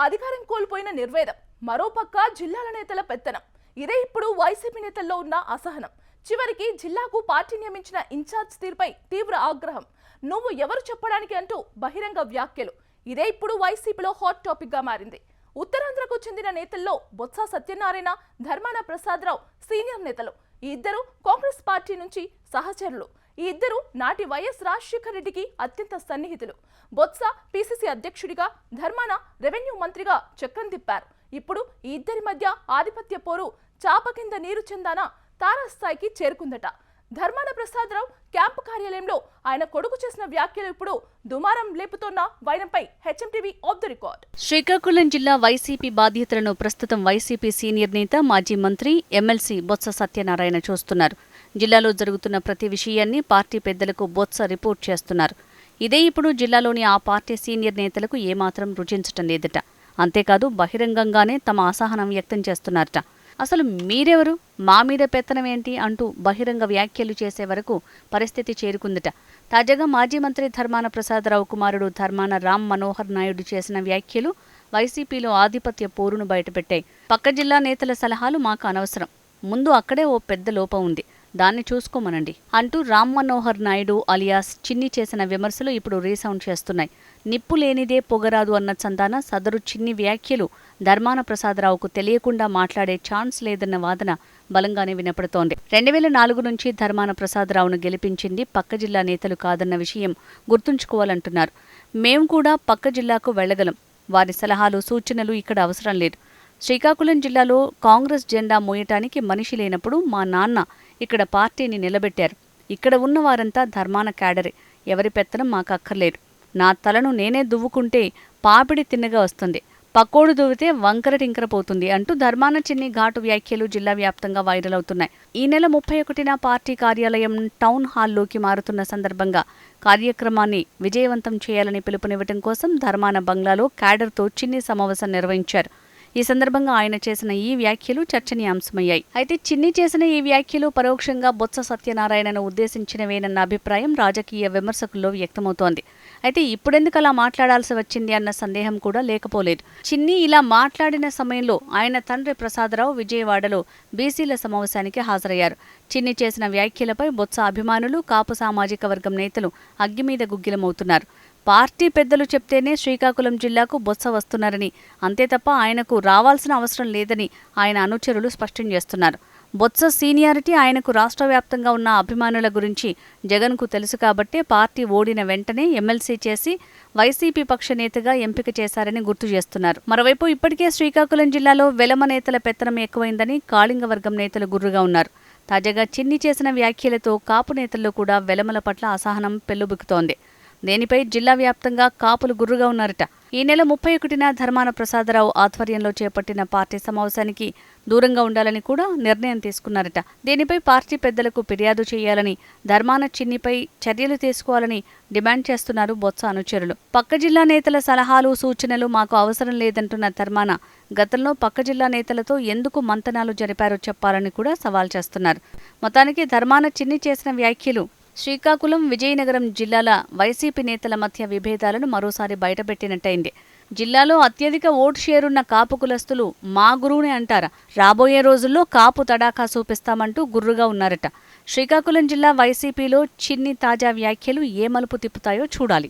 అధికారం కోల్పోయిన నిర్వేదం, మరోపక్క జిల్లాల నేతల పెత్తనం. ఇదే ఇప్పుడు వైసీపీ నేతల్లో ఉన్న అసహనం. చివరికి జిల్లాకు పార్టీ నియమించిన ఇన్ఛార్జ్ తీరుపై తీవ్ర ఆగ్రహం. నువ్వు ఎవరు చెప్పడానికి అంటూ బహిరంగ వ్యాఖ్యలు. ఇదే ఇప్పుడు వైసీపీలో హాట్ టాపిక్ గా మారింది. ఉత్తరాంధ్రకు చెందిన నేతల్లో బొత్స సత్యనారాయణ, ధర్మాన ప్రసాదరావు సీనియర్ నేతలు. ఈ ఇద్దరు కాంగ్రెస్ పార్టీ నుంచి సహచరులు. ఈ ఇద్దరు నాటి వైఎస్ రాజశేఖర రెడ్డికి అత్యంత సన్నిహితులు. బొత్స పిసిసి అధ్యక్షుడిగా, ధర్మాన రెవెన్యూ మంత్రిగా చక్రం తిప్పారు. ఇప్పుడు ఈ ఇద్దరి మధ్య ఆధిపత్య పోరు చాప కింద నీరు చందాన తారాస్థాయికి చేరుకుందట. ధర్మాన ప్రసాదరావు క్యాంపు కార్యాలయంలో ఆయన కొడుకు చేసిన వ్యాఖ్యలు ఇప్పుడు దుమారం లేపుతోన్న వైనంపై HMTV off the record. Srikakulam జిల్లా వైసీపీ బాధ్యతలను ప్రస్తుతం వైసీపీ సీనియర్ నేత, మాజీ మంత్రి, ఎమ్మెల్సీ బొత్స సత్యనారాయణ చూస్తున్నారు. జిల్లాలో జరుగుతున్న ప్రతి విషయాన్ని పార్టీ పెద్దలకు బొత్స రిపోర్ట్ చేస్తున్నారు. ఇదే ఇప్పుడు జిల్లాలోని ఆ పార్టీ సీనియర్ నేతలకు ఏమాత్రం రుచించటం లేదట. అంతేకాదు బహిరంగంగానే తమ అసహనం వ్యక్తం చేస్తున్నారట. అసలు మీరెవరు, మా మీద పెత్తనమేంటి అంటూ బహిరంగ వ్యాఖ్యలు చేసే వరకు పరిస్థితి చేరుకుందట. తాజాగా మాజీ మంత్రి ధర్మాన ప్రసాదరావు కుమారుడు ధర్మాన రామ్ మనోహర్ నాయుడు చేసిన వ్యాఖ్యలు వైసీపీలో ఆధిపత్య పోరును బయటపెట్టాయి. పక్క జిల్లా నేతల సలహాలు మాకు అనవసరం, ముందు అక్కడే ఓ పెద్ద లోపం ఉంది, దాన్ని చూసుకోమనండి అంటూ రామ్ మనోహర్ నాయుడు అలియాస్ చిన్ని చేసిన విమర్శలు ఇప్పుడు రీసౌండ్ చేస్తున్నాయి. నిప్పు లేనిదే పొగరాదు అన్న చందాన సదరు చిన్ని వ్యాఖ్యలు ధర్మాన ప్రసాదరావుకు తెలియకుండా మాట్లాడే ఛాన్స్ లేదన్న వాదన బలంగానే వినపడుతోంది. 2004 నుంచి ధర్మాన ప్రసాదరావును గెలిపించింది పక్క జిల్లా నేతలు కాదన్న విషయం గుర్తుంచుకోవాలంటున్నారు. మేం కూడా పక్క జిల్లాకు వెళ్లగలం, వారి సలహాలు సూచనలు ఇక్కడ అవసరం లేదు. శ్రీకాకుళం జిల్లాలో కాంగ్రెస్ జెండా మోయటానికి మనిషి లేనప్పుడు మా నాన్న ఇక్కడ పార్టీని నిలబెట్టారు. ఇక్కడ ఉన్న వారంతా ధర్మాన క్యాడరే, ఎవరి పెత్తనం మాకు అక్కర్లేదు. నా తలను నేనే దువ్వుకుంటే పాపిడి తిన్నగా వస్తుంది, పక్కోడు దువ్వితే వంకర టింకర పోతుంది అంటూ ధర్మాన చిన్ని ఘాటు వ్యాఖ్యలు జిల్లా వ్యాప్తంగా వైరల్ అవుతున్నాయి. ఈ నెల 31న పార్టీ కార్యాలయం టౌన్ హాల్లోకి మారుతున్న సందర్భంగా కార్యక్రమాన్ని విజయవంతం చేయాలని పిలుపునివ్వటం కోసం ధర్మాన బంగ్లాలో క్యాడర్తో చిన్ని సమావేశం నిర్వహించారు. ఈ సందర్భంగా ఆయన చేసిన ఈ వ్యాఖ్యలు చర్చనీయాంశమయ్యాయి. అయితే చిన్ని చేసిన ఈ వ్యాఖ్యలు పరోక్షంగా బొత్స సత్యనారాయణను ఉద్దేశించినవేనన్న అభిప్రాయం రాజకీయ విమర్శకుల్లో వ్యక్తమవుతోంది. అయితే ఇప్పుడెందుకు అలా మాట్లాడాల్సి వచ్చింది అన్న సందేహం కూడా లేకపోలేదు. చిన్ని ఇలా మాట్లాడిన సమయంలో ఆయన తండ్రి ప్రసాదరావు విజయవాడలో బీసీల సమావేశానికి హాజరయ్యారు. చిన్ని చేసిన వ్యాఖ్యలపై బొత్స అభిమానులు, కాపు సామాజిక వర్గం నేతలు అగ్గిమీద గుగ్గిలమవుతున్నారు. పార్టీ పెద్దలు చెప్తేనే శ్రీకాకుళం జిల్లాకు బొత్స వస్తున్నారని, అంతే తప్ప ఆయనకు రావాల్సిన అవసరం లేదని ఆయన అనుచరులు స్పష్టం చేస్తున్నారు. బొత్స సీనియారిటీ, ఆయనకు రాష్ట్ర వ్యాప్తంగా ఉన్న అభిమానుల గురించి జగన్కు తెలుసు కాబట్టే పార్టీ ఓడిన వెంటనే ఎమ్మెల్సీ చేసి వైసీపీ పక్ష నేతగా ఎంపిక చేశారని గుర్తు చేస్తున్నారు. మరోవైపు ఇప్పటికే శ్రీకాకుళం జిల్లాలో వెలమ నేతల పెత్తనం ఎక్కువైందని కాళింగ వర్గం నేతలు గుర్రుగా ఉన్నారు. తాజాగా చిన్ని చేసిన వ్యాఖ్యలతో కాపు నేతల్లో కూడా వెలమల పట్ల అసహనం పెల్లుబుకుతోంది. దీనిపై జిల్లా వ్యాప్తంగా కాపులు గుర్రుగా ఉన్నారట. ఈ నెల 31న ధర్మాన ప్రసాదరావు ఆధ్వర్యంలో చేపట్టిన పార్టీ సమావేశానికి దూరంగా ఉండాలని కూడా నిర్ణయం తీసుకున్నారట. దీనిపై పార్టీ పెద్దలకు ఫిర్యాదు చేయాలని, ధర్మాన చిన్నిపై చర్యలు తీసుకోవాలని డిమాండ్ చేస్తున్నారు బొత్స అనుచరులు. పక్క జిల్లా నేతల సలహాలు, సూచనలు మాకు అవసరం లేదంటున్న ధర్మాన గతంలో పక్క జిల్లా నేతలతో ఎందుకు మంతనాలు జరిపారో చెప్పాలని కూడా సవాల్ చేస్తున్నారు. మొత్తానికి ధర్మాన చిన్ని చేసిన వ్యాఖ్యలు శ్రీకాకుళం, విజయనగరం జిల్లాల వైసీపీ నేతల మధ్య విభేదాలను మరోసారి బయటపెట్టినట్టయింది. జిల్లాలో అత్యధిక ఓటు షేరున్న కాపు కులస్తులు మా గురువునే అంటారా? రాబోయే రోజుల్లో కాపు తడాఖా చూపిస్తామంటూ గుర్రుగా ఉన్నారట. శ్రీకాకుళం జిల్లా వైసీపీలో చిన్ని తాజా వ్యాఖ్యలు ఏ మలుపు తిప్పుతాయో చూడాలి.